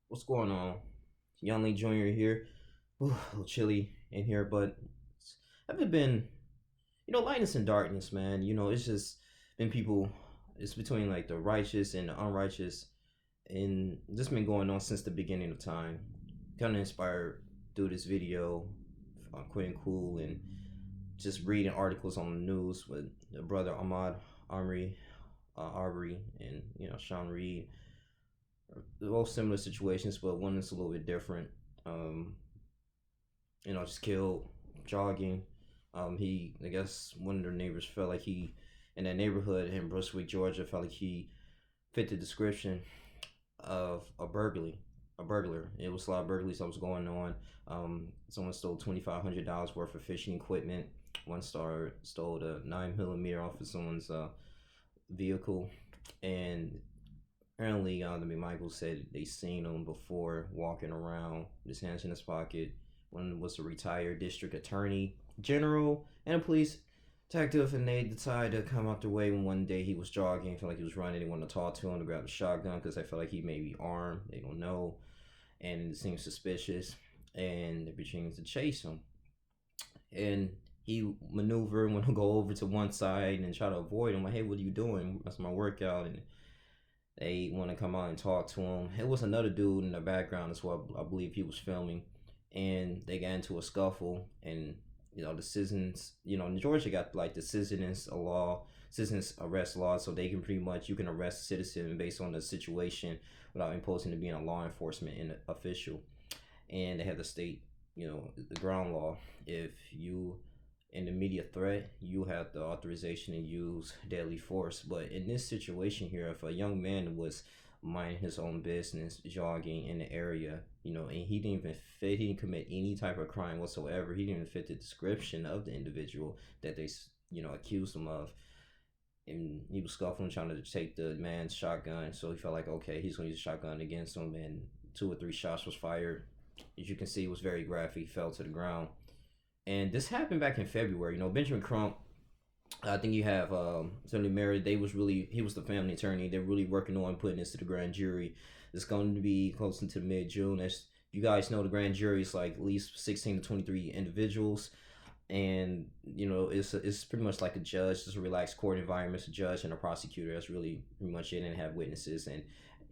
What's going on? Young Lee Jr. here. Ooh, a little chilly in here, but haven't been, lightness and darkness, man. It's just been people, it's between like the righteous and the unrighteous, and this been going on since the beginning of time. Kind of inspired through this video on Quitting Cool and just reading articles on the news with the brother Ahmad Aubrey, and Sean Reed. They're all similar situations, but one is a little bit different. Um, just killed jogging. I guess one of their neighbors felt like he, in that neighborhood in Brunswick, Georgia, felt like he fit the description of a burglar. It was a lot of burglaries that was going on. Someone stole $2,500 worth of fishing equipment. One star stole a 9mm off of someone's vehicle, and apparently, Michael said they seen him before walking around, his hands in his pocket. One was a retired district attorney general and a police detective, and they decided to come out their way when one day he was jogging. Felt like he was running. They wanted to talk to him to grab a shotgun because they felt like he may be armed. They don't know, and it seemed suspicious. And they began to chase him, and he maneuvered and went to go over to one side and try to avoid him. Like, hey, what are you doing? That's my workout. And they want to come out and talk to him. It was another dude in the background as well. I believe he was filming, and they got into a scuffle. And the citizens, in Georgia got like the citizens arrest law, so they can pretty much, you can arrest a citizen based on the situation without imposing to being a law enforcement official. And they have the state, the ground law. If you an immediate threat, you have the authorization to use deadly force. But in this situation here, if a young man was minding his own business, jogging in the area, and he didn't commit any type of crime whatsoever. He didn't even fit the description of the individual that they, accused him of. And he was scuffling, trying to take the man's shotgun. So he felt like, okay, he's going to use a shotgun against him. And 2 or 3 shots was fired. As you can see, it was very graphic. He fell to the ground. And this happened back in February. Benjamin Crump, I think you have Senator Mary. He was the family attorney. They're really working on putting this to the grand jury. It's going to be close into mid-June. As you guys know, the grand jury is like at least 16 to 23 individuals. And, it's pretty much like a judge. It's a relaxed court environment. It's a judge and a prosecutor. That's really pretty much it, and have witnesses. And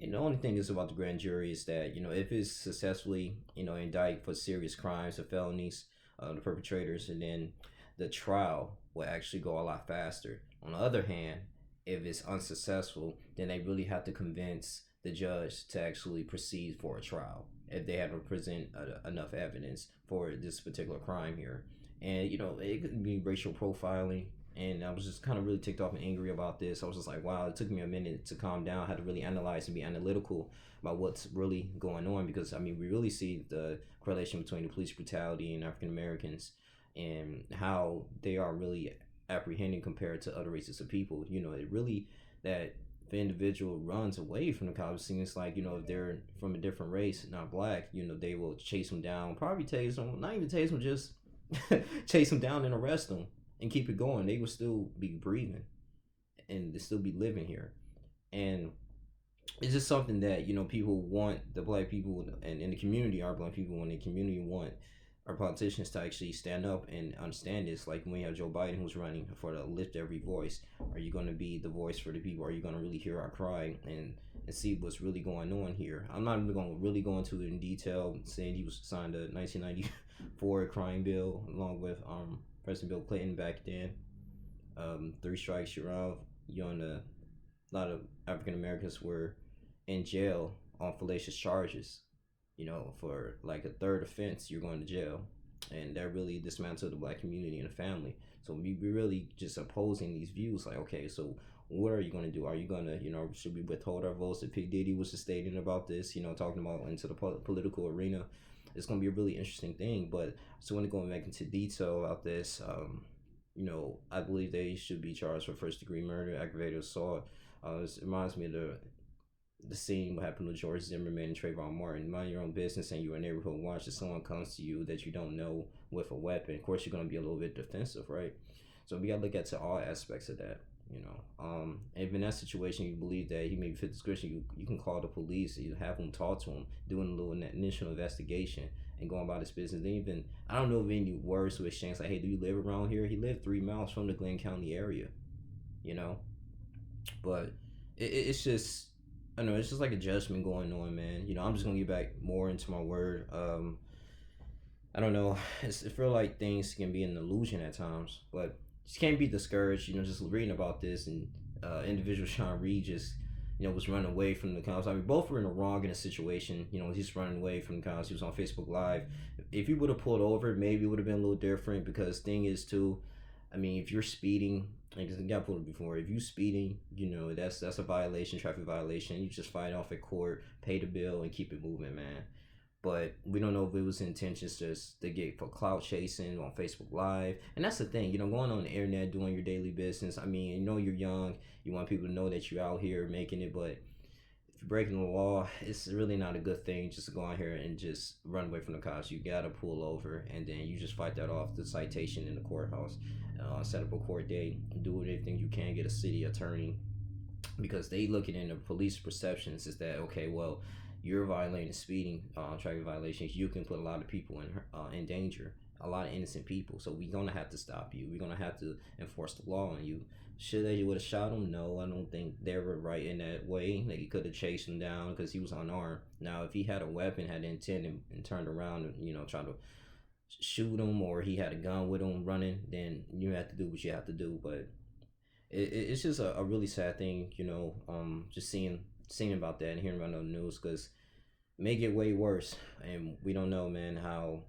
the only thing is about the grand jury is that, if it's successfully, indicted for serious crimes or felonies, the perpetrators, and then the trial will actually go a lot faster. On the other hand, if it's unsuccessful, then they really have to convince the judge to actually proceed for a trial if they have to present enough evidence for this particular crime here. And it could be racial profiling. And I was just kind of really ticked off and angry about this. I was just like, wow, it took me a minute to calm down. I had to really analyze and be analytical about what's really going on, because we really see the correlation between the police brutality and African Americans and how they are really apprehended compared to other races of people. It really, that if an individual runs away from the cops, it seems like, if they're from a different race, not black, they will chase them down, probably tase them, not even tase them, just chase them down and arrest them and keep it going. They would still be breathing and they still be living here. And it's just something that, people want, the black people and in the community, our black people in the community want our politicians to actually stand up and understand this. Like when we have Joe Biden who's running for the lift every voice, are you going to be the voice for the people? Are you going to really hear our cry and see what's really going on here? I'm not even going to really go into it in detail, saying he was signed a 1994 crime bill along with President Bill Clinton back then. 3 strikes, you're out. A lot of African Americans were in jail on fallacious charges. For like a third offense, you're going to jail. And that really dismantled the black community and the family. So we really just opposing these views. Like, okay, so what are you going to do? Are you going to, should we withhold our votes? If P. Diddy was just stating about this, talking about into the political arena. It's going to be a really interesting thing. But so when going back into detail about this, I believe they should be charged for first-degree murder, aggravated assault. It reminds me of the scene what happened with George Zimmerman and Trayvon Martin. Mind your own business, and you're a neighborhood watch. If someone comes to you that you don't know with a weapon, of course you're going to be a little bit defensive, right? So we got to look at to all aspects of that. If in that situation you believe that he may fit the description, you can call the police. You have them talk to him, doing a little initial investigation, and going about his business. Then even I don't know of any words to exchange like, "Hey, do you live around here?" He lived 3 miles from the Glenn County area, you know. But it's just I don't know. It's just like a judgment going on, man. I'm just gonna get back more into my word. I don't know. I feel like things can be an illusion at times, but just can't be discouraged. Just reading about this and individual Sean Reed just was running away from the cops. I mean, both were in the wrong in a situation. He's running away from the cops. He was on Facebook Live. If he would have pulled over, maybe it would have been a little different. Because thing is too, I mean, if you're speeding, like I got pulled before, if you speeding, that's a violation, traffic violation. You just fight off at court, pay the bill, and keep it moving, man. But we don't know if it was intentions just to get for clout chasing on Facebook Live. And that's the thing, going on the internet, doing your daily business. I mean, you're young, you want people to know that you're out here making it, but if you're breaking the law, it's really not a good thing just to go out here and just run away from the cops. You gotta pull over, and then you just fight that off, the citation in the courthouse, set up a court date, do everything you can, get a city attorney, because they looking in the police perceptions is that, okay, well, you're violating speeding, traffic violations. You can put a lot of people in danger, a lot of innocent people. So we're gonna have to stop you. We're gonna have to enforce the law on you. Should they would have shot him? No, I don't think they were right in that way. Like, he could have chased him down because he was unarmed. Now, if he had a weapon, had intent, and turned around and try to shoot him, or he had a gun with him running, then you have to do what you have to do. But it's just a really sad thing, just seeing about that and hearing about the news, because it may get way worse, and we don't know, man, how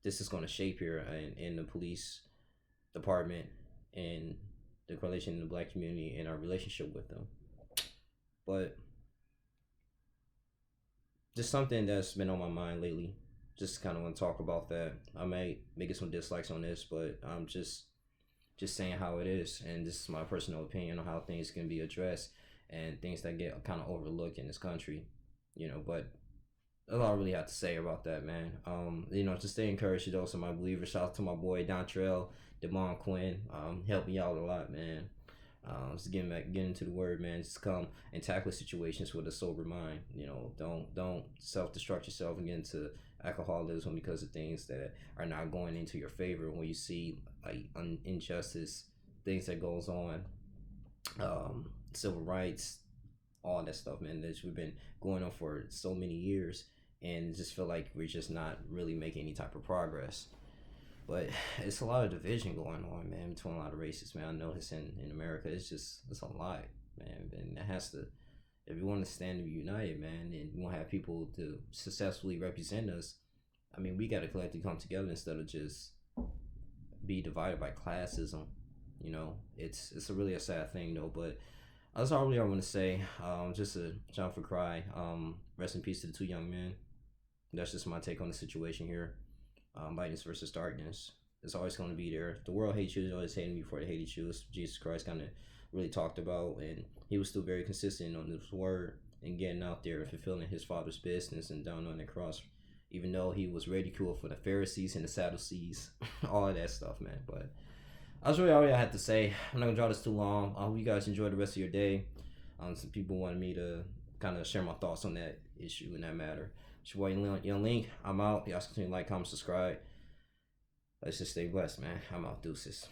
this is going to shape here in the police department and the correlation in the black community and our relationship with them. But just something that's been on my mind lately. Just kind of want to talk about that. I may get some dislikes on this, but I'm just saying how it is, and this is my personal opinion on how things can be addressed and things that get kind of overlooked in this country. But that's all I really have to say about that, man. Just stay encouraged to those of my believers. Shout out to my boy Dontrell, Demond Quinn. Helped me out a lot, man. Just getting into the word, man. Just come and tackle situations with a sober mind. Don't self-destruct yourself and get into alcoholism because of things that are not going into your favor. When you see like injustice, things that goes on, civil rights, all that stuff, man, that we've been going on for so many years, and just feel like we're just not really making any type of progress. But it's a lot of division going on, man, between a lot of races, man. I notice in America, it's a lot, man. And it has to, if we want to stand united, man, and we want to have people to successfully represent us, I mean, we got to collectively come together instead of just be divided by classism. It's a really a sad thing, though. But that's all really I want to say. Just a jump for cry. Rest in peace to the two young men. That's just my take on the situation here. Lightness versus darkness. It's always going to be there. The world hates you. They always hated me before they hated you. Jesus Christ kind of really talked about, and he was still very consistent on his word and getting out there and fulfilling his father's business and down on the cross, even though he was ridiculed for the Pharisees and the Sadducees, all of that stuff, man. But that's really all I had to say. I'm not gonna draw this too long. I hope you guys enjoy the rest of your day. Some people wanted me to kind of share my thoughts on that issue and that matter. It's your boy Young Link. I'm out. Y'all continue to like, comment, subscribe. Let's just stay blessed, man. I'm out. Deuces.